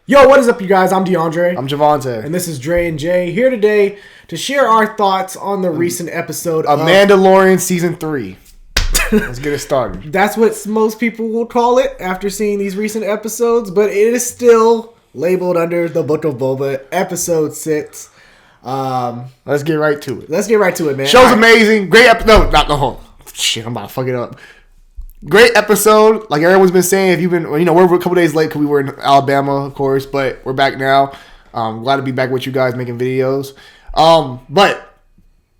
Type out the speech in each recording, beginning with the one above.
Yo, what is up, you guys? I'm DeAndre. I'm Javante. And this is Dre and Jay here today to share our thoughts on the recent episode of Mandalorian Season 3. Let's get it started. That's what most people will call it after seeing these recent episodes, but it is still labeled under the Book of Boba, Episode 6. Let's get right to it. Let's get right to it, man. Show's amazing. Great episode. No. Shit, I'm about to fuck it up. Great episode. Like everyone's been saying, if you've been, we're a couple days late because we were in Alabama, of course, but we're back now. Glad to be back with you guys making videos. But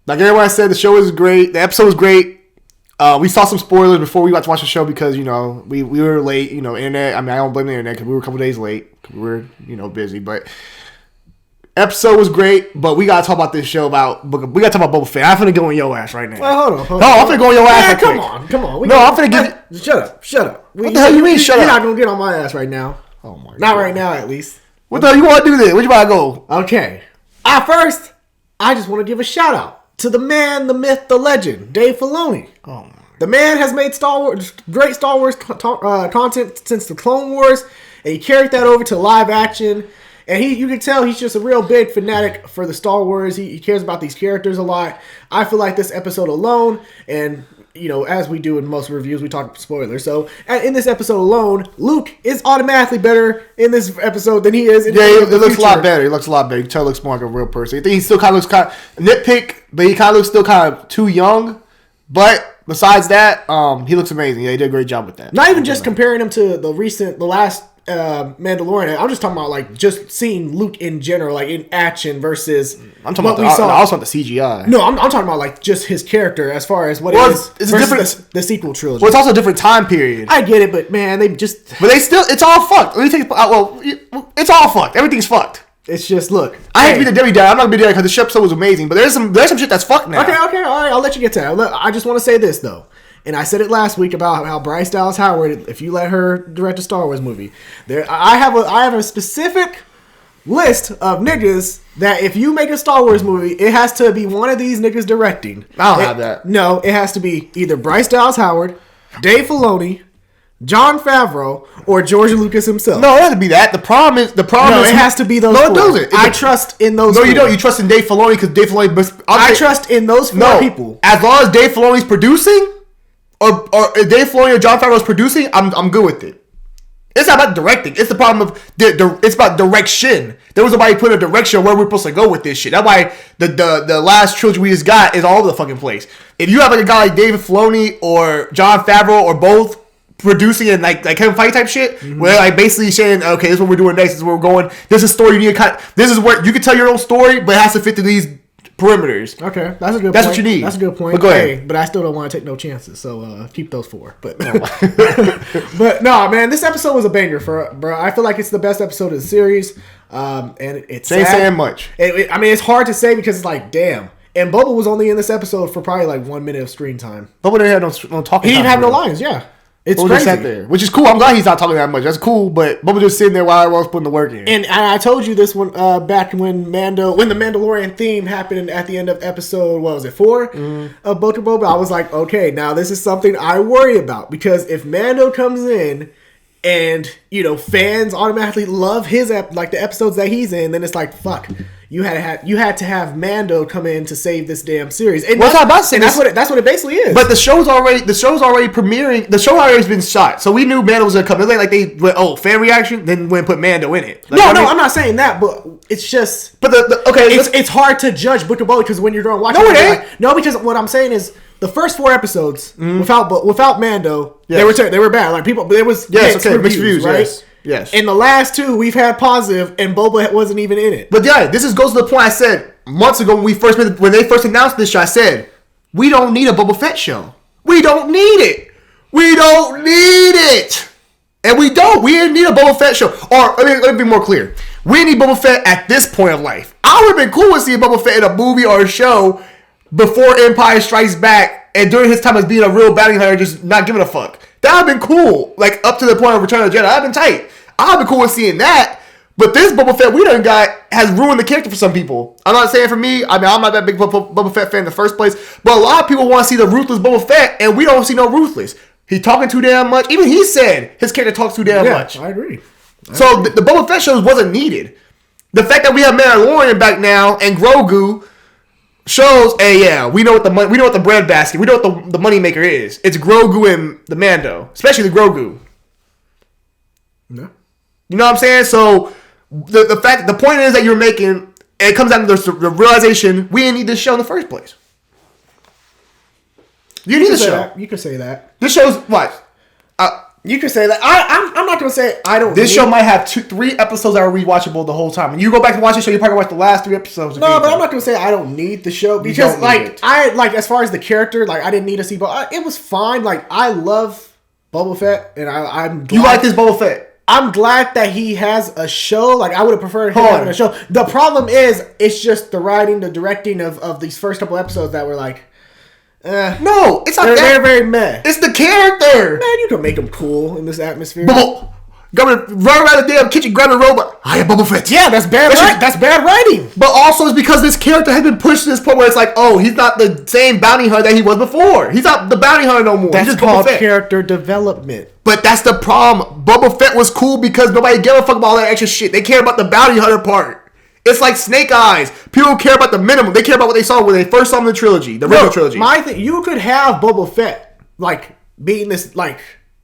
like everyone said, the show is great. The episode was great. We saw some spoilers before we got to watch the show because, we were late, internet. I don't blame the internet because we were a couple days late. We were, busy, but episode was great, but we gotta talk about this show we gotta talk about Boba Fett. I'm finna go on your ass right now. Well, hold on. I'm finna go on your ass. Yeah, come on. I'm finna give you... Shut up. What the hell you mean, shut up? You're not gonna get on my ass right now. Oh my God. Not right now, at least. What the hell you wanna do then? Where you about to go? Okay. First, I just want to give a shout out to the man, the myth, the legend, Dave Filoni. Oh my. The man has made great Star Wars content since the Clone Wars, and he carried that over to live action. And you can tell he's just a real big fanatic for the Star Wars. He cares about these characters a lot. I feel like this episode alone, and as we do in most reviews, we talk spoilers. So in this episode alone, Luke is automatically better in this episode than he is in it looks a lot better. He looks a lot better. You can tell he looks more like a real person. I think he still kind of looks kind of nitpick, but he kind of looks still kind of too young. But besides that, he looks amazing. Yeah, he did a great job with that. Not even just comparing him to the last Mandalorian. I'm just talking about like just seeing Luke in general, like in action versus I'm talking about I also want the CGI. No, I'm talking about like just his character as far as what it is. It's different. The sequel trilogy. Well, it's also a different time period. I get it, but man, they just. But it's all fucked. Let me take. It's all fucked. Everything's fucked. It's just look. I hate to be the Debbie Downer. I'm not gonna be there because the episode was amazing, but there's some shit that's fucked now. Okay, all right. I'll let you get to that. I just want to say this though. And I said it last week about how Bryce Dallas Howard, if you let her direct a Star Wars movie, I have a specific list of niggas that if you make a Star Wars movie, it has to be one of these niggas directing. I don't have that. No, it has to be either Bryce Dallas Howard, Dave Filoni, Jon Favreau, or George Lucas himself. No, it has to be that. The problem is it has to be those. No, it doesn't. I trust in those. No, four. you don't. You trust in Dave Filoni because Dave Filoni. I trust in those four people. As long as Dave Filoni's producing. Or Dave Filoni or Jon Favreau's producing, I'm good with it. It's not about directing. It's the problem of it's about direction. There was nobody put a direction where we're supposed to go with this shit. That's why the last trilogy we just got is all over the fucking place. If you have like a guy like David Filoni or Jon Favreau or both producing and like Kevin Feige type shit, where like basically saying, okay, this is what we're doing next. This is where we're going. This is story you need to cut. This is where you can tell your own story, but it has to fit to these perimeters. Okay, that's a good. That's what you need. That's a good point. But go ahead. But I still don't want to take no chances. So keep those four. But but no, man, this episode was a banger bro. I feel like it's the best episode of the series. And it's ain't saying much. It's hard to say because it's like, damn. And Boba was only in this episode for probably like 1 minute of screen time. Boba didn't have no talking. He didn't have no lines. Yeah. It's crazy. Sat there, which is cool. I'm glad he's not talking that much. That's cool, but Boba just sitting there while I was putting the work in. And I told you this one back when the Mandalorian theme happened at the end of episode, what was it, 4 of Book of Boba. I was like, okay, now this is something I worry about because if Mando comes in and fans automatically love his the episodes that he's in, then it's like fuck. You had to have Mando come in to save this damn series. And that's what it basically is. But the show's already premiering. The show already has been shot, so we knew Mando was gonna come. It's like they went, fan reaction, then went and put Mando in it. Like, I'm not saying that, but it's just. But it's hard to judge Book of Boba because when you're going watching, no, because what I'm saying is the first 4 episodes without Mando, they were bad. Like people, there was mixed reviews, right? Yes. In the last 2, we've had positive, and Boba wasn't even in it. But yeah, this goes to the point I said months ago when they first announced this show. I said we don't need a Boba Fett show. We don't need it. We don't need it, and we don't. We didn't need a Boba Fett show. Or let me be more clear. We need Boba Fett at this point of life. I would have been cool with seeing Boba Fett in a movie or a show before Empire Strikes Back and during his time as being a real bounty hunter, just not giving a fuck. That would have been cool. Like up to the point of Return of the Jedi, I've been tight. I'd be cool with seeing that. But this Boba Fett we done got has ruined the character for some people. I'm not saying for me. I'm not that big Boba Fett fan in the first place. But a lot of people want to see the ruthless Boba Fett, and we don't see no ruthless. He talking too damn much. Even he said his character talks too damn much. I agree. So the Boba Fett shows wasn't needed. The fact that we have Mandalorian back now and Grogu shows, hey, yeah, we know what the bread basket, we know what the money maker is. It's Grogu and the Mando, especially the Grogu. No. You know what I'm saying? So the point is that you're making, it comes down to the realization we didn't need this show in the first place. You need the show. You could say that. This show's what? You could say that. I'm not gonna say I don't. This show might have 3 episodes that are rewatchable the whole time. When you go back and watch the show, you probably watch the last 3 episodes. No, but I'm not gonna say I don't need the show because as far as the character, like I didn't need to see, but it was fine. Like I love Boba Fett, and I'm glad, you like this Boba Fett. I'm glad that he has a show. Like I would have preferred him having a show. The problem is, it's just the writing, the directing of these first couple episodes that were like. No, it's not that. They're very meh. It's the character. Man, you can make them cool in this atmosphere. Run around the damn kitchen, grab a robot. I am Boba Fett. Yeah, that's bad. That's bad writing. But also, it's because this character has been pushed to this point where it's like, oh, he's not the same bounty hunter that he was before. He's not the bounty hunter no more. That's called character development. But that's the problem. Boba Fett was cool because nobody gave a fuck about all that extra shit. They care about the bounty hunter part. It's like Snake Eyes. People care about the minimum. They care about what they saw when they first saw him in the trilogy, the original trilogy. My thing, you could have Boba Fett like being this like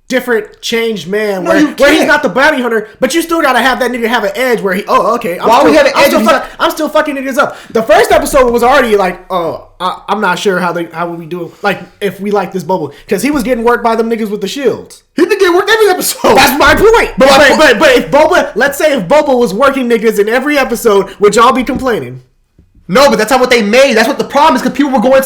different changed man where he's not the bounty hunter, but you still gotta have that nigga have an edge where he. Oh, okay. I'm still fucking niggas up. The first episode was already like, I'm not sure how we do it. Like if we like this Boba because he was getting worked by them niggas with the shields. He's been getting worked every episode. That's my point. But if Boba, let's say if Boba was working niggas in every episode, would y'all be complaining? No, but that's not what they made. That's what the problem is because people were going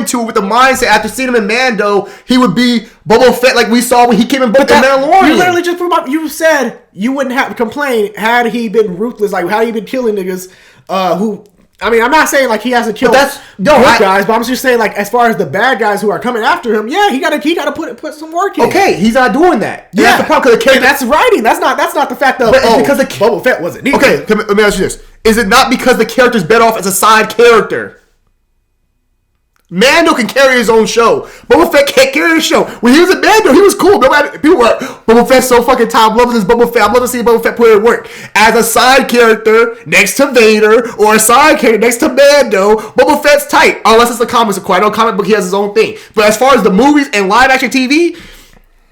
to with the mindset after seeing him in Mando, he would be Boba Fett like we saw when he came in both the Mandalorian. You literally just proved up. You said you wouldn't have to complain had he been ruthless, like had he been killing niggas who. I mean, I'm not saying like he hasn't killed guys, but I'm just saying like as far as the bad guys who are coming after him, yeah, he gotta put some work in. Okay, he's not doing that. Yeah, that's the problem. That's writing. That's not the fact of because Boba Fett wasn't needed. Okay, let me ask you this: is it not because the character's better off as a side character? Mando can carry his own show. Boba Fett can't carry his show. When he was in Mando, he was cool. People were Boba Fett's so fucking top. I'm loving this Boba Fett. I'm loving to see Boba Fett put it in work. As a side character next to Vader or a side character next to Mando, Boba Fett's tight. Unless it's the comics. I know comic book he has his own thing. But as far as the movies and live action TV,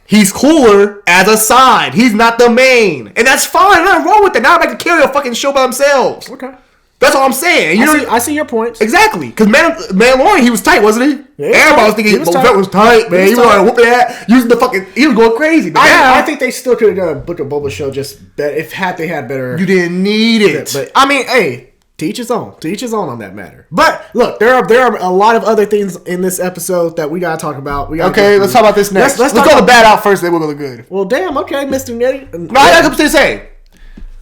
he's cooler as a side. He's not the main. And that's fine. Nothing wrong with that. Now I'm about to carry a fucking show by themselves. Okay. That's all I'm saying. I see your points. Exactly. Because Mandalorian, he was tight, wasn't he? Yeah, everybody was thinking Boba Fett was tight, man. He was whooping that, using the fucking, he was going crazy. I think they still could have done a Book of Boba show just better if they had better. You didn't need it. But I mean, hey, to each his own. To each his own on that matter. But look, there are a lot of other things in this episode that we gotta talk about. Let's talk about this next. Let's go the bad out first, then we'll go the good. Well, damn. Okay, Mr. Nettie. No, I got something to say.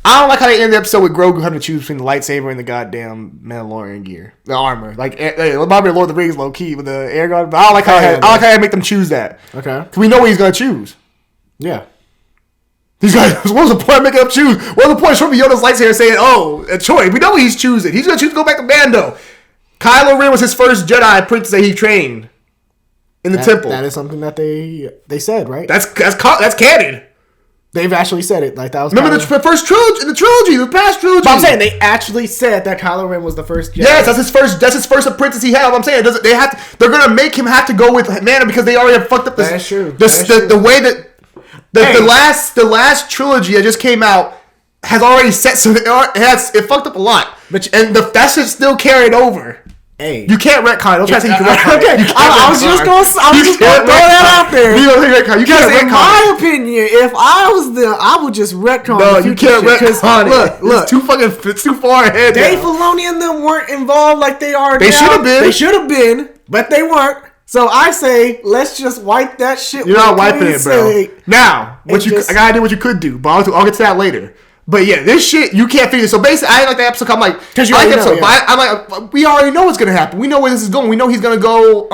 I don't like how they end the episode with Grogu having to choose between the lightsaber and the goddamn Mandalorian gear, the armor. Like, it might be Lord of the Rings low key with the air guard, but I don't like how they make them choose that. Okay, because we know what he's gonna choose. Yeah. These guys, what was the point of making him choose? What was the point of showing Yoda's lightsaber saying, "Oh, a choice"? We know what he's choosing. He's gonna choose to go back to Mando. Kylo Ren was his first Jedi apprentice that he trained in the temple. That is something that they said, right? That's canon. They've actually said it. Like that was. Remember the first trilogy, the past trilogy. But I'm saying they actually said that Kylo Ren was the first Jedi. Yes, that's his first apprentice he had. I'm saying they're gonna make him have to go with Mando because they already have fucked up this. That's true. The way that the last trilogy that just came out has already set so it fucked up a lot. And that shit's still carried over. Hey, you can't retcon. Don't try to say you can retcon. Okay, I was just gonna throw that out there. You don't retcon. You can't retcon. In my opinion, if I was there, I would just retcon. No, you can't retcon it. Look, it's too far ahead. Dave Filoni and them weren't involved like they are. They should have been. They should have been, but they weren't. So I say, let's just wipe that shit. You're not wiping it, bro. Now, I got idea what you could do, but I'll get to that later. But yeah, this shit, you can't figure it. So basically, I didn't like the episode. I'm like, because you like the episode, but I'm like, we already know what's going to happen. We know where this is going. We know he's going to go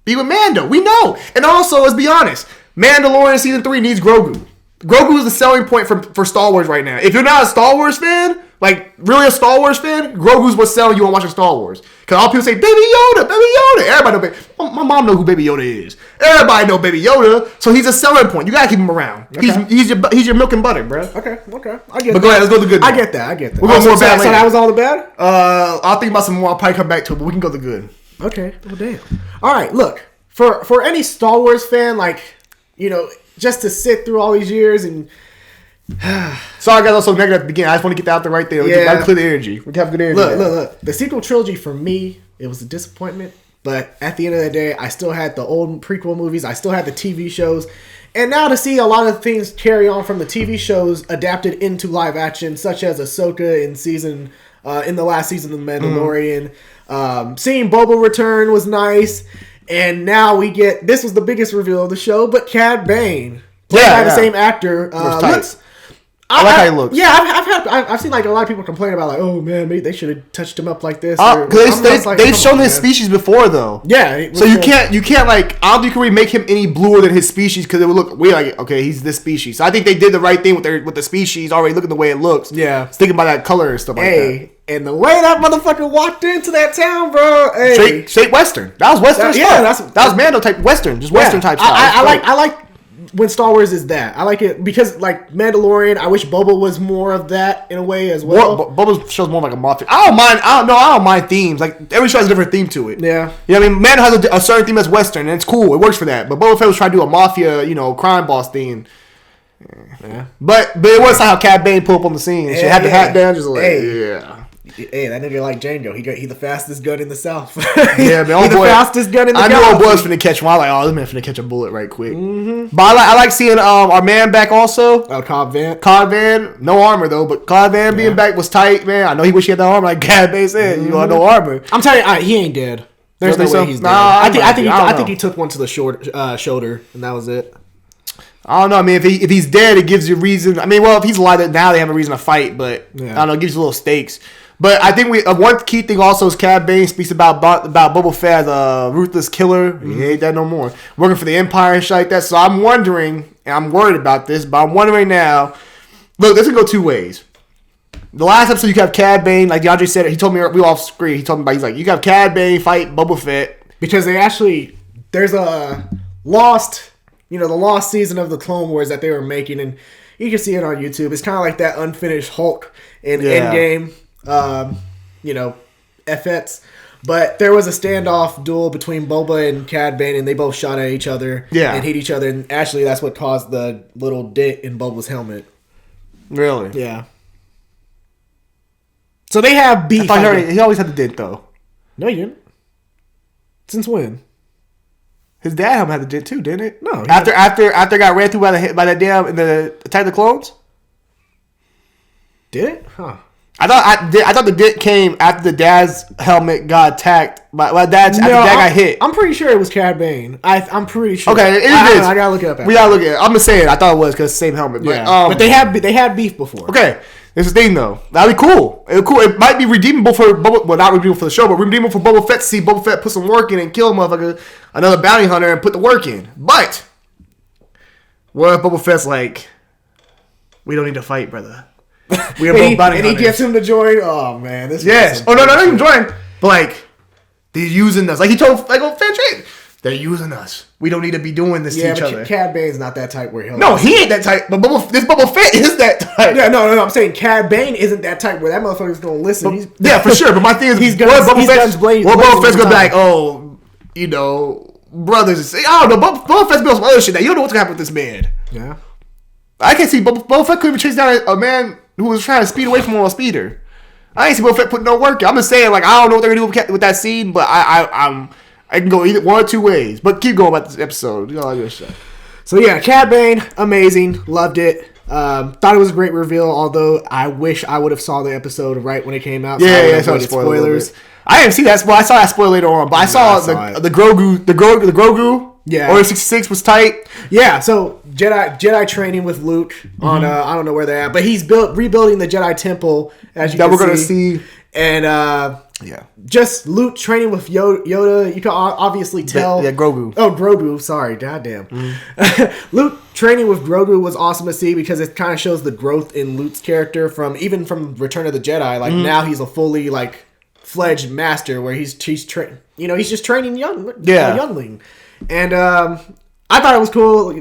be with Mando. We know. And also, let's be honest, Mandalorian Season 3 needs Grogu. Grogu is the selling point for Star Wars right now. If you're not a Star Wars fan, Like, really a Star Wars fan? Grogu's what's selling you on watching Star Wars. Because all people say, Baby Yoda, Baby Yoda. Everybody know my mom know who Baby Yoda is. Everybody know Baby Yoda. So he's a selling point. You got to keep him around. Okay. He's your milk and butter, bro. Okay. I get that. But go ahead, let's go to the good. I get that. We're going more bad later. So that was all the bad? I'll think about some more. I'll probably come back to it, but we can go to the good. Okay. Well, damn. All right, look. For any Star Wars fan, like, just to sit through all these years and... Sorry, I got so negative at the beginning. I just want to get that out there right there. We got to clear the energy. We can have good energy. Look. The sequel trilogy, for me, it was a disappointment. But at the end of the day, I still had the old prequel movies. I still had the TV shows. And now to see a lot of things carry on from the TV shows adapted into live action, such as Ahsoka in the last season of The Mandalorian. Seeing Boba return was nice. And now we get... This was the biggest reveal of the show, but Cad Bane. Played by the same actor. I like how he looks. Yeah, I've seen like a lot of people complain about like, oh man, maybe they should have touched him up like this. They've shown his species before though. Yeah. So you can't like I don't think you can really make him any bluer than his species because it would look weird. Like okay, he's this species. So I think they did the right thing with the species already looking the way it looks. Yeah, sticking by that color and stuff like that. And the way that motherfucker walked into that town, bro. Hey. Straight Western. That was Western. That was Mando type Western, just Western type style. I like when Star Wars is that. I like it because like Mandalorian, I wish Boba was more of that in a way as well. Boba shows more like a mafia. I don't mind themes. Like every show has a different theme to it. Yeah. You know what I mean? Mando has a certain theme that's Western and it's cool. It works for that. But Boba Fett was trying to do a mafia, crime boss theme. Yeah. But it was how Cad Bane pulled up on the scene. She had the hat down, just like Hey, that nigga like Django. He the fastest gun in the South. Yeah, man. The fastest gun in the I galaxy. knew old boy was finna catch one. I was like, this man finna catch a bullet right quick. Mm-hmm. But I like seeing our man back also. Oh, Cobb Vanth. No armor though, but Cobb Vanth being back was tight, man. I know he wish he had the armor like Cad Bane said. Mm-hmm. No armor. I'm telling you, he ain't dead. There's no way he's dead. I think he took one to the shoulder, and that was it. I don't know. I mean, if he's dead, it gives you reason. I mean, well, if he's alive, now they have a reason to fight. But I don't know, it gives you little stakes. But I think one key thing also is Cad Bane speaks about Boba Fett as a ruthless killer. Mm-hmm. He ain't that no more. Working for the Empire and shit like that. So I'm wondering, and I'm worried about this, but I'm wondering now. Look, this can go two ways. The last episode, you have Cad Bane, like DeAndre said, he told me we off screen. He told me about he's like, you got Cad Bane fight Boba Fett because there's a lost, the lost season of the Clone Wars that they were making, and you can see it on YouTube. It's kind of like that unfinished Hulk in Endgame. FX. But there was a standoff duel between Boba and Cad Bane, and they both shot at each other and hit each other. And actually, that's what caused the little dent in Boba's helmet. Really? Yeah. So they have beef. He always had the dent, though. No, he didn't. Since when? His dad helmet had the dent, too, didn't it? No. After it got ran through by that dam in the Attack of the Clones? Did it? Huh. I thought the dent came after the dad's helmet got attacked. After dad got hit. I'm pretty sure it was Cad Bane. I'm pretty sure. Okay, it is. I gotta look it up. We gotta look at it. I'm just saying. I thought it was because same helmet. But, but they had beef before. Okay, there's the thing though. That'd be cool. It might be redeemable for Boba. Well, not redeemable for the show, but redeemable for Boba Fett to see Boba Fett put some work in and kill a motherfucker, another bounty hunter, and put the work in. But what if Boba Fett's like, we don't need to fight, brother. We are both bounty hunters. And he gets him to join. Oh man, this. Yes. Oh no, not even join. But like, they're using us. Like he told Fan Trade, they're using us. We don't need to be doing this to each other. Cad Bane's not that type where he'll. No, he ain't that type. But this Boba Fett is that type. Yeah, no. I'm saying Cad Bane isn't that type where that motherfucker's gonna listen. Yeah, for sure. But my thing is, Boba Fett's gonna be like, brothers. I don't know. Boba Fett's built some other shit that you don't know what's gonna happen with this man. Yeah. I can't see Boba Fett could even chase down a man who was trying to speed away from him on a speeder. I ain't see Boba Fett putting no work in. I'm just saying, like, I don't know what they're gonna do with that scene, but I can go either one or two ways. But keep going about this episode. So yeah, Cad Bane, amazing, loved it. Thought it was a great reveal. Although I wish I would have saw the episode right when it came out. So spoilers. I didn't see that spoiler. I saw that spoiler later on, but I saw the Grogu. Yeah, Order 66 was tight. Yeah, so Jedi training with Luke on I don't know where they're at, but he's rebuilding the Jedi Temple as you can see. We're gonna see. And Yeah. Just Luke training with Yoda. You can obviously tell. Yeah, Grogu. Oh, Grogu. Sorry. Goddamn. Luke training with Grogu was awesome to see because it kind of shows the growth in Luke's character from Return of the Jedi. Like now he's a fully like fledged master where he's just training youngling. And I thought it was cool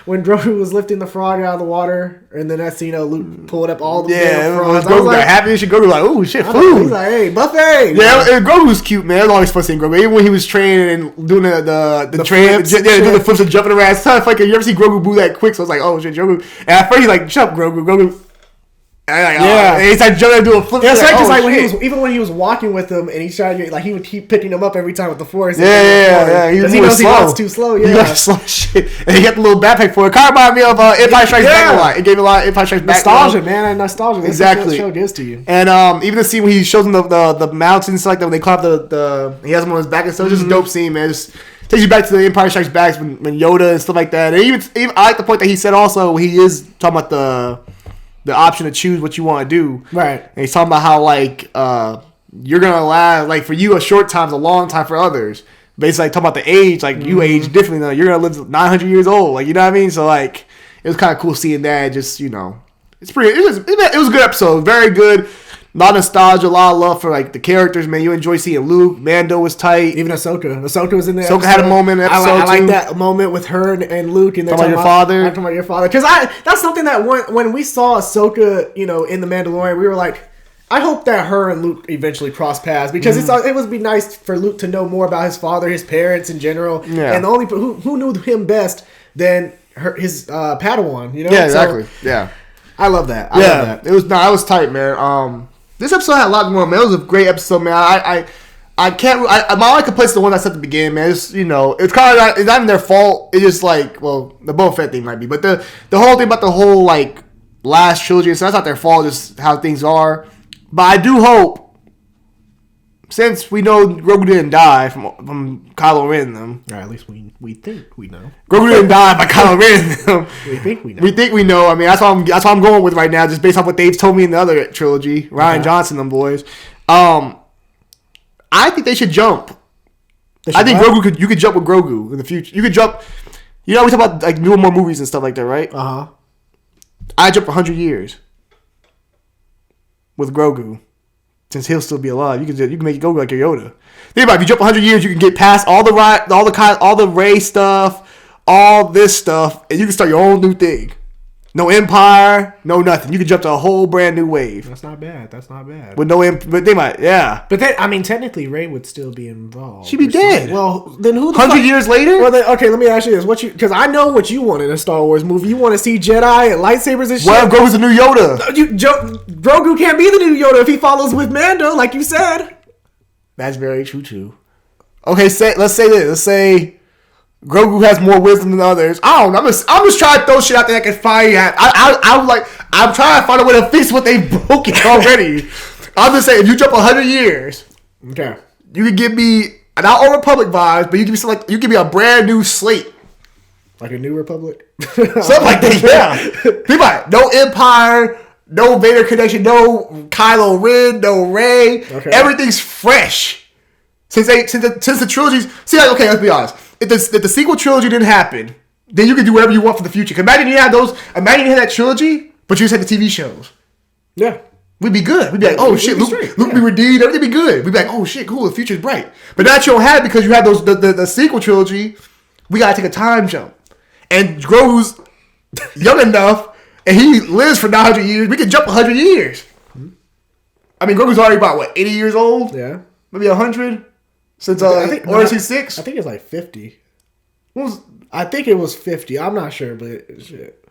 when Grogu was lifting the frog out of the water, and then that's Luke pulled up all the frogs. Grogu got happy and shit. Grogu like, oh shit, food. He's like, hey, buffet. Yeah, and Grogu was cute, man. I was always fun seeing Grogu. Even when he was training and doing the flips, doing the flips and jumping around. It's tough. Like you ever see Grogu move that quick? So I was like, oh shit, Grogu. And at first he's like, shut up, Grogu. And and he's like jumping and doing a flip. Yeah, it's like, because when he was walking with him and he tried to he would keep picking him up every time with the force. Yeah. Because he knows he was too slow. Yeah, he got slow shit. And he got the little backpack for it. Kind of reminded me of Empire Strikes Back a lot. It gave me a lot of Empire Strikes Back. Nostalgia, man. Nostalgia. That's exactly. what the show gives to you. And even the scene when he shows them the mountains, like when they climb he has them on his back and stuff. Just a dope scene, man. Just takes you back to the Empire Strikes Back when Yoda and stuff like that. And even I like the point that he said also he is talking about the option to choose what you want to do. Right. And he's talking about how, like, you're going to last, like, for you, a short time's a long time for others. Basically, like, talking about the age, like, you age differently. Like, you're going to live 900 years old. Like, you know what I mean? So, like, it was kind of cool seeing that. Just, it was a good episode. Very good. A lot of nostalgia, a lot of love for, like, the characters, man. You enjoy seeing Luke. Mando was tight. Even Ahsoka. Ahsoka was in there. Ahsoka had a moment in episode I like that moment with her and Luke. And talking about your father. Talking about your father. Because that's something that when we saw Ahsoka, in The Mandalorian, we were like, I hope that her and Luke eventually cross paths. Because it would be nice for Luke to know more about his father, his parents in general. Yeah. And the only who knew him best than his Padawan, Yeah, exactly. So, yeah. I love that. I love that. I was tight, man. This episode had a lot more, man. It was a great episode, man. I can't. My only complaint is the one I said at the beginning, man. It's it's kind of it's not even their fault. It's just like, well, the Boba Fett thing might be, but the whole thing about the whole like last trilogy, so that's not their fault. Just how things are. But I do hope, since we know Grogu didn't die from Kylo Ren and them. Or at least we think we know. Grogu didn't die by Kylo Ren and them. We think we know. We think we know. I mean, that's what I'm going with right now, just based on what they've told me in the other trilogy. Rian Johnson, them boys. I think they should jump. I think you could jump with Grogu in the future. You could jump. We talk about like doing more movies and stuff like that, right? I jump 100 years with Grogu. Since he'll still be alive, you can make it go like your Yoda. Think about it, if you jump 100 years, you can get past all the Rey stuff, all this stuff, and you can start your own new thing. No empire, no nothing. You can jump to a whole brand new wave. That's not bad. With but they might, yeah. But then, I mean, technically, Rey would still be involved. She'd be dead. Well, then who? 100 years later? Well, then, okay. Let me ask you this: because I know what you want in a Star Wars movie. You want to see Jedi and lightsabers and shit. Well, Grogu's the new Yoda. Grogu can't be the new Yoda if he follows with Mando, like you said. That's very true too. Okay, let's say this. Let's say Grogu has more wisdom than others. I don't know. I'm just trying to throw shit out there I can find. I'm trying to find a way to fix what they've broken already. I'm just saying, if you jump 100 years, okay, you can give me not Old Republic vibes, but you give me a brand new slate, like a New Republic, something like that. Yeah, think about it. No Empire, no Vader connection, no Kylo Ren, no Rey. Okay. Everything's fresh since the trilogies. See, like, okay, let's be honest. If the sequel trilogy didn't happen, then you can do whatever you want for the future. Imagine you had that trilogy, but you just had the TV shows. Yeah. We'd be good. We'd be like, oh shit, Luke be redeemed, everything be good. We'd be like, oh shit, cool, the future's bright. But now you don't have it because you have the sequel trilogy. We gotta take a time jump. And Grogu's young enough, and he lives for 900 years. We can jump 100 years. I mean, Grogu's already about 80 years old? Yeah. Maybe 100? Since I think Order 66? I think it's like 50. I think it was 50. I'm not sure, but shit.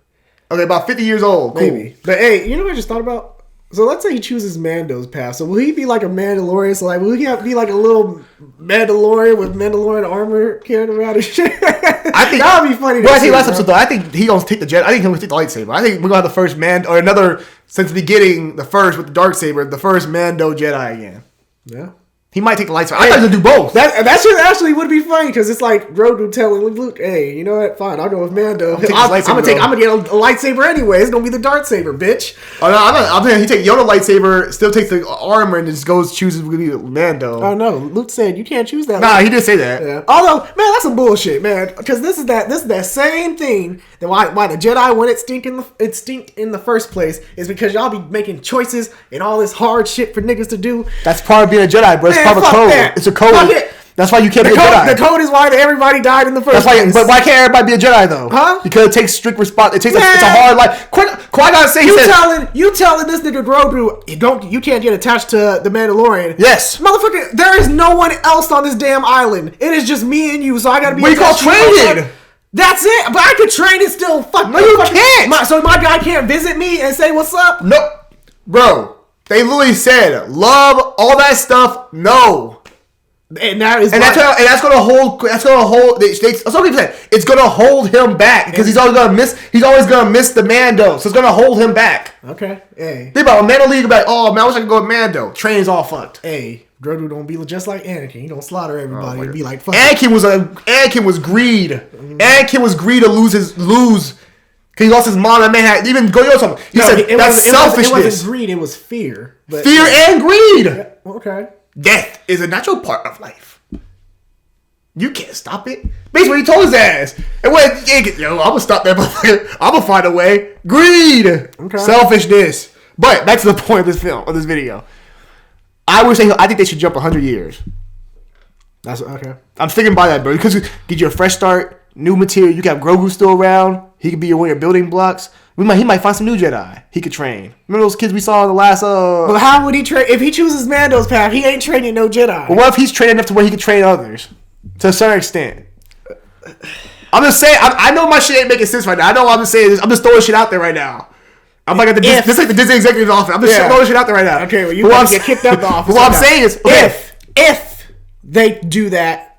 Okay, about 50 years old. Maybe. Cool. But hey, you know what I just thought about? So let's say he chooses Mando's path. So will he be like a Mandalorian? So like, will he be like a little Mandalorian with Mandalorian armor carrying around and shit? I think that would be funny. Well, I think last episode though, I think he gonna take the jet. I think he's gonna take the lightsaber. I think we're gonna have the first or another since the beginning, the first with the dark saber, the first Mando Jedi again. Yeah. He might take the lightsaber. I thought he was gonna do both. That shit actually would be funny because it's like Grogu telling Luke, "Hey, you know what? Fine, I'll go with Mando. I'm gonna get a lightsaber anyway. It's gonna be the Darksaber, bitch." Oh no, I'm saying he take Yoda lightsaber, still takes the armor, and just chooses Mando. Oh no, Luke said you can't choose that. Nah, he did say that. Yeah. Although, man, that's some bullshit, man. Because this is that same thing that why the Jedi when it stinked in the first place is because y'all be making choices and all this hard shit for niggas to do. That's part of being a Jedi, bro. It's part of a code. That. It's a code. That's why you can't be a Jedi. The code is why everybody died in the first place. But why can't everybody be a Jedi though? Huh? Because it takes strict response. It's a hard life. Qui-Gon say you telling this nigga Grogu you can't get attached to the Mandalorian. Yes, motherfucker. There is no one else on this damn island. It is just me and you. So I gotta be. What you call training? That's it. But I could train and still fuck. No, you can't. So my guy can't visit me and say what's up. Nope, bro. They literally said love all that stuff. No. And that's gonna hold. That's what people said. It's gonna hold him back because he's always gonna miss the Mando. So it's gonna hold him back. Okay. Hey. Think about it. Mando League. Like, oh man, I wish I could go with Mando. Train's all fucked. Hey, Grodu don't be just like Anakin. He don't slaughter everybody and be like, fuck. Anakin was greed. Mm-hmm. Anakin was greed to lose. Because he lost his mom. That man had even go something. He said that's selfishness. It wasn't greed. It was fear. Fear and greed. Yeah, okay. Death is a natural part of life. You can't stop it. Basically, he told his ass. And I'm gonna stop that motherfucker. I'm gonna find a way. Greed. Okay. Selfishness. But back to the point of this video. I think they should jump 100 years. That's okay. I'm sticking by that, bro. Because get you a fresh start, new material. You got Grogu still around. He could be one of your building blocks. He might find some new Jedi he could train. Remember those kids we saw in the last... Well, how would he train? If he chooses Mando's path, he ain't training no Jedi. Well, what if he's trained enough to where he can train others? To a certain extent. I'm just saying, I know my shit ain't making sense right now. I know what I'm just saying. I'm just throwing shit out there right now. I'm like this is like the Disney executive office. I'm just throwing shit out there right now. Okay, well, you want to get kicked out the office. What I'm saying is... Okay, if they do that...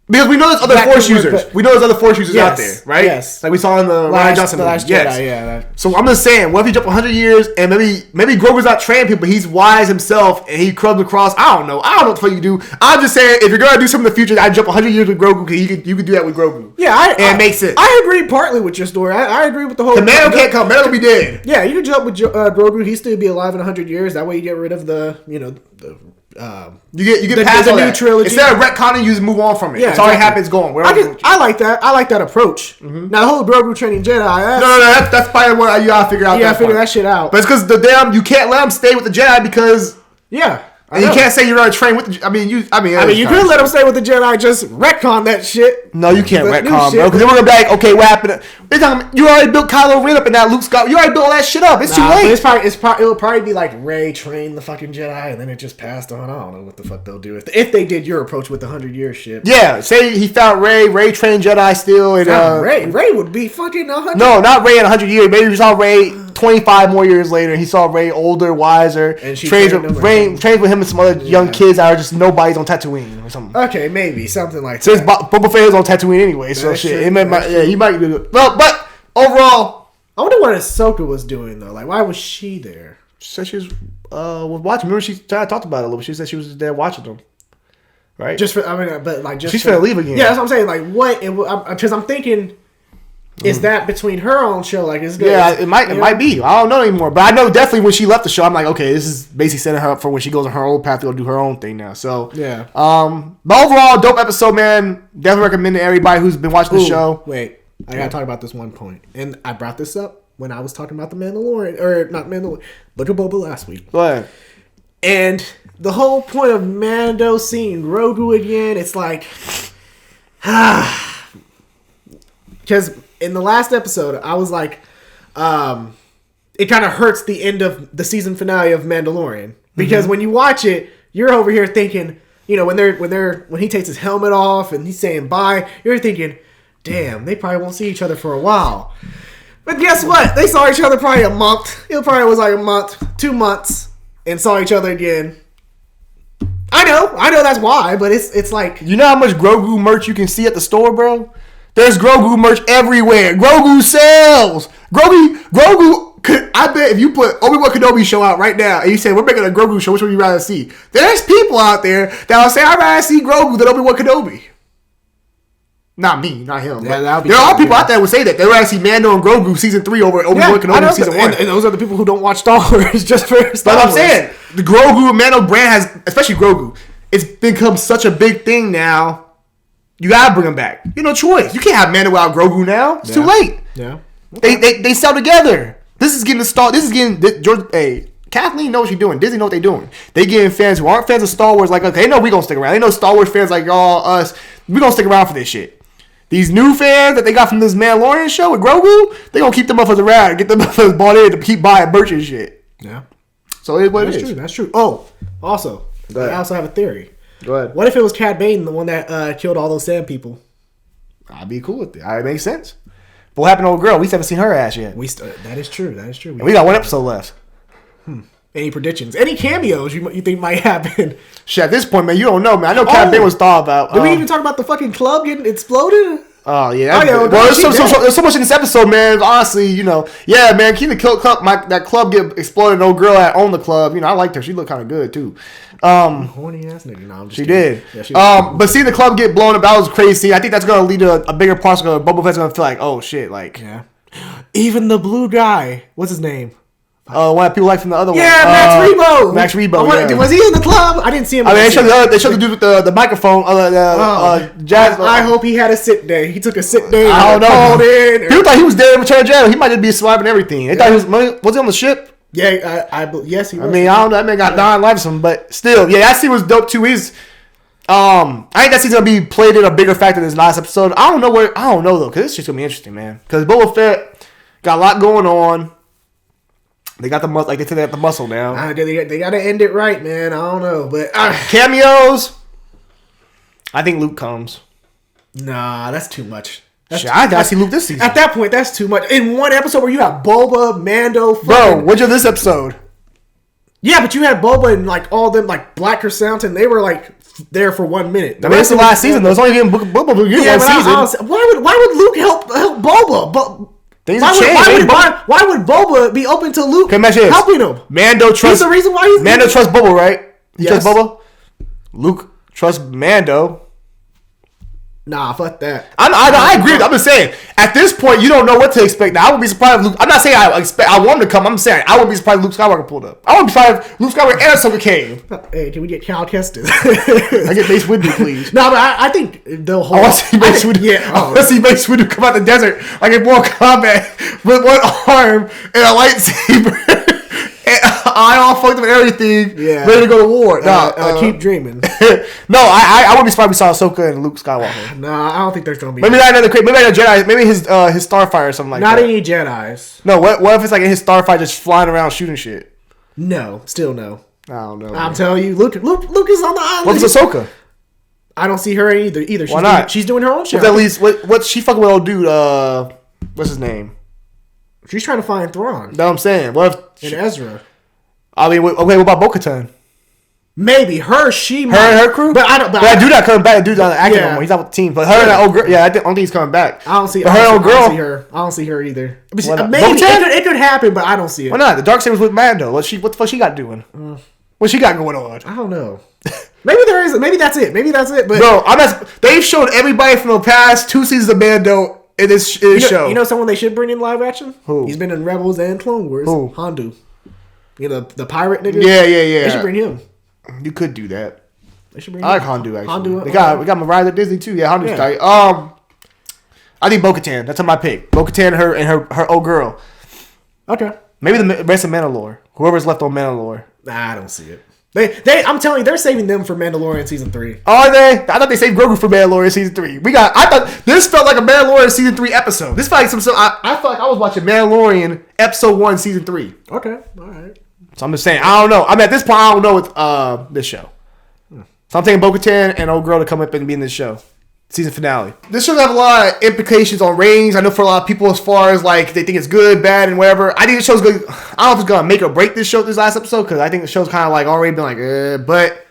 Because we know there's other Force users. We know there's other Force users out there, right? Yes. Like we saw in the Ryan Johnson movie. Yes. Jedi, yeah. So I'm just saying, what if he jump 100 years and maybe Grogu's not training people, but he's wise himself and he comes across. I don't know what the fuck you do. I'm just saying, if you're gonna do something in the future, I'd jump 100 years with Grogu because you could do that with Grogu. Yeah, it makes sense. I agree partly with your story. I agree with the whole. The Mando can't come. Mando will be dead. Yeah, you could jump with Grogu. He'd still be alive in 100 years. That way, you get rid of you get past the all new that. trilogy. Instead of retconning, you just move on from it. Yeah, it's already happened. It's gone. I like that. I like that approach. Mm-hmm. Now the whole Grogu training Jedi. That's probably what you gotta figure out. You gotta figure that shit out. But it's because you can't let him stay with the Jedi because and you can't say you're gonna train with the. You could let him stay with the Jedi. Just retcon that shit. No, you can't retcon, bro. Because then we're gonna be like, okay, what happened? You already built Kylo Ren up in that Luke Scott. You already built all that shit up. It's too late. It'll probably be like Rey trained the fucking Jedi, and then it just passed on. I don't know what the fuck they'll do if they did your approach with the 100-year shit. Yeah, say he found Rey trained Jedi still, and Rey would be fucking 100. No, not Rey in 100 years. Maybe he saw Rey 25 more years later. He saw Rey older, wiser, and she trains with him and some other young kids that are just nobodies on Tatooine or something. Okay, maybe something like that. Since Boba Fett is on Tatooine anyway, so shit. He might do it. Well, but overall, I wonder what Ahsoka was doing though. Like, why was she there? She said she was watching. Remember, she talked about it a little bit. She said she was there watching them. Right. She's finna leave again. Yeah, that's what I'm saying. Like, what? Because I'm thinking. Is that between her own show? Like, it might be. I don't know anymore. But I know definitely when she left the show, I'm like, okay, this is basically setting her up for when she goes on her own path to go do her own thing now. So yeah. But overall, dope episode, man. Definitely recommend to everybody who's been watching the show. Wait, I gotta talk about this one point, and I brought this up when I was talking about the Mandalorian, or not Mandalorian, Book of Boba last week. Go ahead. And the whole point of Mando seeing Grogu again, it's like, because in the last episode, I was like, it kind of hurts the end of the season finale of Mandalorian because when you watch it, you're over here thinking, when he takes his helmet off and he's saying bye, you're thinking, damn, they probably won't see each other for a while. But guess what? They saw each other probably a month. It probably was like a month, 2 months, and saw each other again. I know that's why, but it's like, you know how much Grogu merch you can see at the store, bro? There's Grogu merch everywhere. Grogu sells. Grogu I bet if you put Obi-Wan Kenobi show out right now and you say we're making a Grogu show, which would you rather see? There's people out there that will say I'd rather see Grogu than Obi-Wan Kenobi. Not me, not him. Yeah, there are people out there who would say that they'd rather see Mando and Grogu season 3 over Obi-Wan Kenobi season 1. And those are the people who don't watch Star Wars just for Star Wars. But I'm saying the Grogu Mando brand has, especially Grogu, it's become such a big thing now. You gotta bring him back. You no choice. You can't have Mando without Grogu now. It's too late. Yeah. Okay. They sell together. This is getting George. Hey, Kathleen knows what she's doing. Disney know what they're doing. They getting fans who aren't fans of Star Wars like, okay, they know we gonna stick around. They know Star Wars fans like y'all, us. We gonna stick around for this shit. These new fans that they got from this Mandalorian show with Grogu, they gonna keep them motherfuckers around, get them motherfuckers bought in to keep buying merch and shit. Yeah. So it's what it is. That's true. Oh, also, I also have a theory. Go ahead. What if it was Cad Bane, the one that killed all those sand people? I'd be cool with it. It makes sense. But what happened to old girl? We still haven't seen her ass yet. That is true. That is true. We got one episode left. Any predictions? Any cameos you think might happen? Shit, at this point, man, you don't know, man. I know Cad Bane was thought about. Did we even talk about the fucking club getting exploded? Oh yeah. Well, there's so much in this episode, man. Honestly, yeah, man. Keep the club. That club get exploded. No girl that owned the club. I liked her. She looked kind of good too. Horny ass nigga. No, I'm just she kidding. did. Yeah, but seeing the club get blown up, that was crazy. I think that's gonna lead to a bigger part. So Boba Fett's gonna feel like, oh shit, like yeah. Even the blue guy. What's his name? One that people like from the other one. Yeah, Max Rebo. Max Rebo. Was he in the club? I didn't see him. I mean, they showed the dude with the microphone. Jazz. I hope he had a sit day. He took a sit day. I don't know. People thought he was dead in Return of Jedi. He might just be surviving everything. They thought he was he on the ship? Yeah, yes, he was. I mean, I don't know. That man got 9 lives from him, but still, yeah, that scene was dope too. I think that scene's gonna be played in a bigger factor than this last episode. I don't know though, because it's just gonna be interesting, man. Because Boba Fett got a lot going on. They got the muscle, like they said, they got the muscle now. They got to end it right, man. I don't know, but cameos. I think Luke comes. Nah, that's too much. I gotta see Luke this season. At that point, that's too much. In one episode where you have Boba, Mando, bro. What's this episode? Yeah, but you had Boba and like all them like Black Chrysanthemum. They were like there for 1 minute. I mean, it's the last season though. It's only getting Boba one season. Why would Luke help Boba? Why would Boba be open to Luke helping him? Mando trusts. He's the reason why he's Mando trusts Boba, right? He trusts Boba. Luke trusts Mando. Nah, fuck that. I agree. I'm just saying. At this point, you don't know what to expect. Now, I would be surprised if Luke. I'm not saying I want him to come. I'm saying I wouldn't be surprised if Luke Skywalker pulled up. I wouldn't be surprised if Luke Skywalker and Ahsoka came. Hey, can we get Cal Kestis? I get Mace Windu, please. No, but I think they'll hold. I want to see Mace Windu. Yeah, I want to see Mace Windu come out the desert like in Mortal Kombat with one arm and a lightsaber. I all fucked up and everything. Yeah. Ready to go to war. Keep dreaming. No, I wouldn't be surprised if we saw Ahsoka and Luke Skywalker. Nah, I don't think there's gonna be. Maybe not another. Maybe not a Jedi. Maybe his Starfighter or something like that. Not any Jedis. No. What if it's like his Starfighter just flying around shooting shit? No. Still no. I don't know. I'm telling you, Luke is on the island. What's Ahsoka? I don't see her either. Why not? She's doing her own shit. At least what's she fucking with old dude? What's his name? She's trying to find Thrawn. That's what I'm saying. What if Ezra? I mean, okay. What about Bo-Katan? Maybe her and her crew. But I don't. But I do not coming back. The dude's not acting anymore. He's not with the team. But her and that old girl. Yeah, I don't think he's coming back. I don't see. But her old girl. I don't see her either. Maybe Bo-Katan? it could happen, but I don't see it. Why not? The Darksaber's with Mando. What the fuck she got doing? What she got going on? I don't know. Maybe there is. Maybe that's it. But bro, they've shown everybody from the past 2 seasons of Mando in this show. You know someone they should bring in live action? Who? He's been in Rebels and Clone Wars. Who? Hondo. You know, the pirate nigga? Yeah. They should bring him. You could do that. They should bring I like Hondo, actually. We got Mariah at Disney, too. Yeah, Hondo's tight. I think Bo-Katan. That's on my pick. Bo-Katan and her old girl. Okay. Maybe the rest of Mandalore. Whoever's left on Mandalore. Nah, I don't see it. I'm telling you, they're saving them for Mandalorian season 3. Are they? I thought they saved Grogu for Mandalorian season 3. I thought this felt like a Mandalorian season 3 episode. This felt like I felt like I was watching Mandalorian episode 1 season 3. Okay, all right. So I'm just saying, I don't know. I mean, at this point, I don't know with this show. So I'm taking Bo-Katan and old girl to come up and be in this show. Season finale. This show have a lot of implications on ratings. I know for a lot of people as far as like they think it's good, bad, and whatever. I think the show's good. I don't know if it's gonna make or break this show this last episode because I think the show's kind of like already been like, but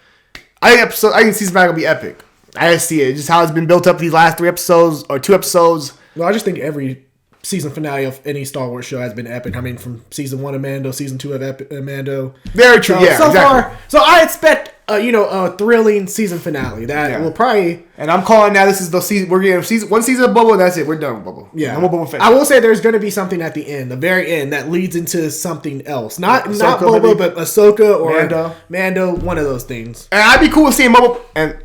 I think season finale gonna be epic. I just see it. Just how it's been built up these last 3 episodes or 2 episodes. No, I just think every season finale of any Star Wars show has been epic. I mean, from season 1 of Mando, season 2 of Mando. Very true. So far, so I expect a thrilling season finale that will probably. And I'm calling now. This is the season. We're getting one season of Boba. And that's it. We're done with Boba. Yeah, no more Boba Fett. I will say there's going to be something at the end, the very end, that leads into something else. Not Boba, maybe? But Ahsoka or Mando. One of those things. And I'd be cool with seeing Boba. And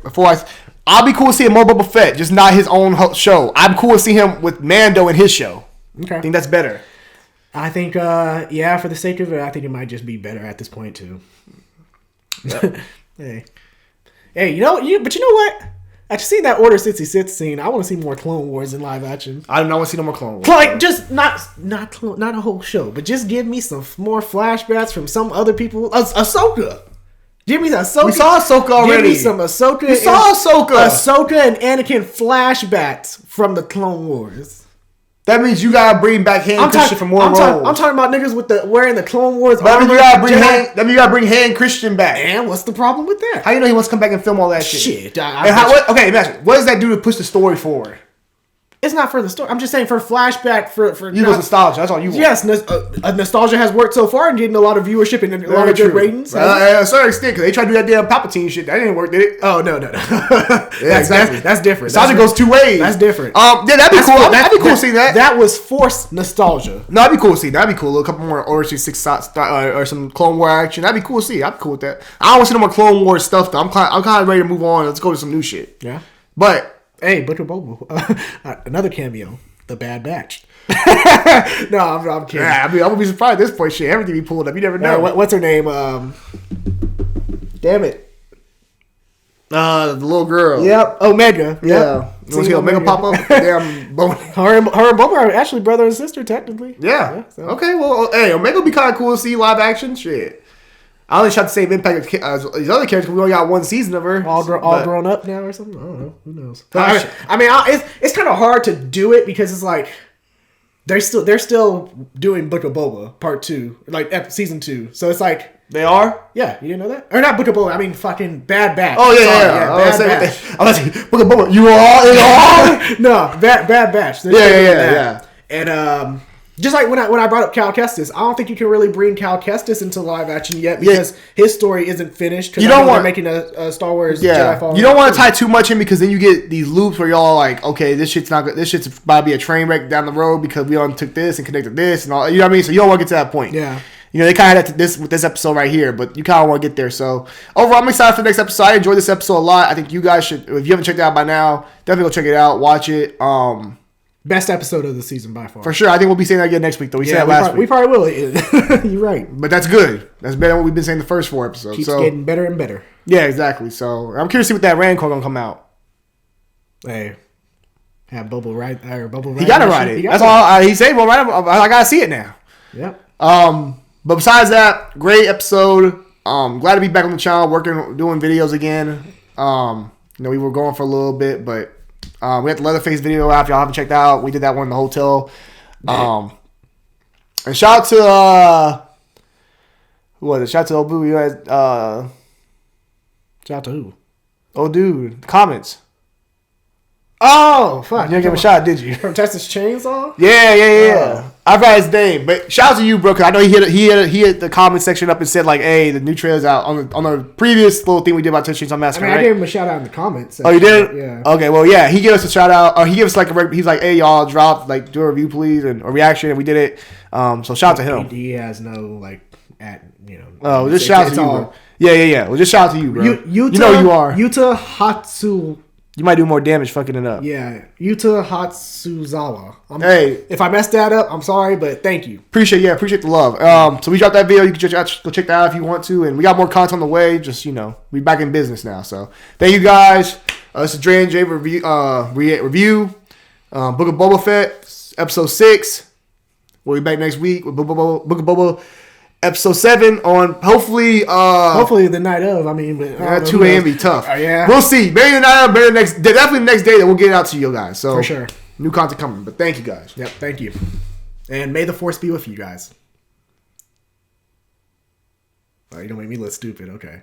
I'll be cool with seeing more Boba Fett, just not his own show. I'm cool with seeing him with Mando in his show. Okay, I think that's better. I think, for the sake of it, I think it might just be better at this point too. Yep. Hey, you know what? After seeing that Order 66 scene, I want to see more Clone Wars in live action. I don't want to see no more Clone Wars. Like, just not a whole show, but just give me some more flashbacks from some other people. Ahsoka. Give me Ahsoka. We saw Ahsoka already. Give me some Ahsoka. We saw Ahsoka. Ahsoka and Anakin flashbacks from the Clone Wars. That means you gotta bring back Han Christian for more roles. I'm talking about niggas with wearing the Clone Wars armor. That means you gotta bring Han Christian back. And what's the problem with that? How you know he wants to come back and film all that shit? Shit. Okay, imagine. What does that do to push the story forward? It's not for the story. I'm just saying for flashback for you was nostalgia. That's all you want. Yes, nostalgia has worked so far and getting a lot of viewership and a lot of good ratings. A certain extent, because they tried to do that damn Palpatine shit. That didn't work, did it? Oh no. Yeah, exactly. That's different. Nostalgia goes two ways. That's different. Yeah, that'd be cool. That'd be cool to see that. That was forced nostalgia. No, that'd be cool to see. That'd be cool. A couple more Order 66 or some Clone War action. That'd be cool to see. I'd be cool with that. I don't want to see no more Clone War stuff though. I'm kind of ready to move on. Let's go to some new shit. Yeah. But hey, Butcher Boba, another cameo. The Bad Batch. No, I'm kidding. Yeah, I mean, I'm gonna be surprised at this point. Shit, everything be pulled up. You never know. What's her name? Damn it. The little girl. Yep. Omega. Yeah. You want to see Omega pop up? Damn. Her and Boba are actually brother and sister, technically. Yeah. So. Okay. Well, hey, Omega would be kind of cool to see live action. Shit. I only shot the same impact as these other characters. We only got one season of her. All grown up now or something. I don't know. Who knows? It's kind of hard to do it because it's like they're still doing Book of Boba Part 2, like season 2. So it's like they are. Yeah, you didn't know that? Or not Book of Boba. I mean, fucking Bad Batch. Oh yeah. Bad Batch. I was like, Book of Boba. You are. No, Bad Batch. Yeah. And just like when I brought up Cal Kestis, I don't think you can really bring Cal Kestis into live action yet because his story isn't finished. You don't want making a Star Wars Jedi Fallen. You don't want to tie too much in because then you get these loops where y'all like, okay, this shit's not good. This shit's about to be a train wreck down the road because we all took this and connected this and all. You know what I mean? So you don't want to get to that point. Yeah. You know, they kind of had this with this episode right here, but you kind of want to get there. So overall, I'm excited for the next episode. I enjoyed this episode a lot. I think you guys should, if you haven't checked it out by now, definitely go check it out, watch it. Best episode of the season by far. For sure. I think we'll be saying that again next week, though. We said it last week. We probably will. You're right. But that's good. That's better than what we've been saying the first 4 episodes. Keeps getting better and better. Yeah, exactly. So I'm curious to see what that Rancor gonna come out. Hey. Have Boba ride. He gotta ride it. That's all. He said, well, I gotta see it now. Yep. But besides that, great episode. Glad to be back on the channel, doing videos again. We were going for a little bit, but we had the Leatherface video out. If y'all haven't checked out, we did that one in the hotel. And shout out to who was it? Shout out to Obu. You guys. Shout out to who? Oh, dude, comments. Oh, fuck! You didn't give him a shot, did you? From Texas Chainsaw? Yeah. I forgot his name, but shout out to you, bro. Cause I know he hit the comment section up and said like, "Hey, the new trailer's out." On the previous little thing we did about Texas Chainsaw Massacre. I gave him a shout out in the comments. Oh, you did? Yeah. Okay, well, yeah, he gave us a shout out. Or he gave us like he's like, "Hey, y'all, do a review, please," and a reaction, and we did it. So shout out to him. He has no Oh, just shout out to you, bro. Yeah. Well, just shout out to you, bro. You know who you are. Yuta Hatsu. You might do more damage fucking it up. Yeah, Yuta Hatsuzawa. Hey, if I messed that up, I'm sorry, but thank you. Appreciate the love. So we dropped that video. You can go check that out if you want to, and we got more content on the way. Just we back in business now. So thank you guys. This is Dre and Jay review. Book of Boba Fett, episode 6. We'll be back next week with Book of Boba. Episode 7 on hopefully the night of. I mean, but 2 a.m. be tough. Yeah, we'll see. Maybe the night of, definitely the next day that we'll get it out to you guys. So for sure, new content coming. But thank you guys. Yep, thank you, and may the force be with you guys. Oh, you don't make me look stupid. Okay.